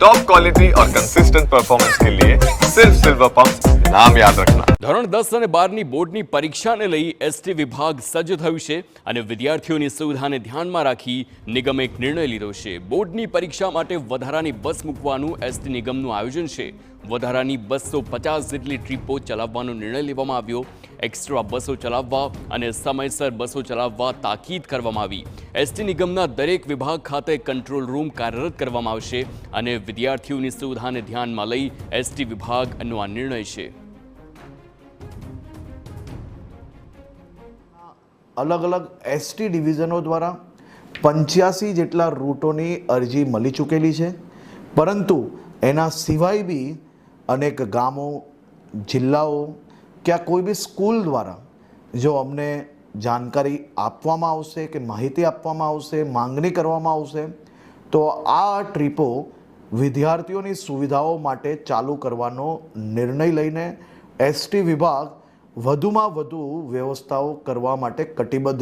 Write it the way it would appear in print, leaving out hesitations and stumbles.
Top quality और consistent performance के लिए सिर्फ सिल्वर पंप नाम याद रखना। ધોરણ 10 અને 12ની બોર્ડની પરીક્ષાને લઈ એસટી વિભાગ સજ્જ થયું છે અને વિદ્યાર્થીઓની સુવિધાને ધ્યાનમાં રાખી નિગમે એક નિર્ણય લીધો છે। બોર્ડની પરીક્ષા માટે વધારાની બસ મૂકવાનું એસટી નિગમનું આયોજન છે। વધારાની 250 જેટલી ટ્રીપો ચલાવવાનો નિર્ણય લેવામાં આવ્યો। એક્સ્ટ્રા બસો ચલાવવા અને સમયસર બસો ચલાવવા તાકીદ કરવામાં આવી। એસટી નિગમના દરેક વિભાગ ખાતે કંટ્રોલ રૂમ કાર્યરત કરવામાં આવશે અને વિદ્યાર્થીઓની સુવિધાને ધ્યાનમાં લઈ એસટી વિભાગનો આ નિર્ણય છે। अलग अलग एसटी डिविजनों द्वारा 85 જેટલા રૂટોની અરજી મળી ચૂકેલી છે, પરંતુ એના સિવાય બી અનેક ગામો, જિલ્લાઓ કે કોઈ બી સ્કૂલ દ્વારા જો અમને જાણકારી આપવામાં આવશે કે માહિતી આપવામાં આવશે, માંગણી કરવામાં આવશે, તો આ ટ્રીપો વિદ્યાર્થીઓની સુવિધાઓ માટે ચાલુ કરવાનો નિર્ણય લઈને એસટી વિભાગ વધુમાં વધુ વ્યવસ્થાઓ કરવા માટે કટિબદ્ધ છે।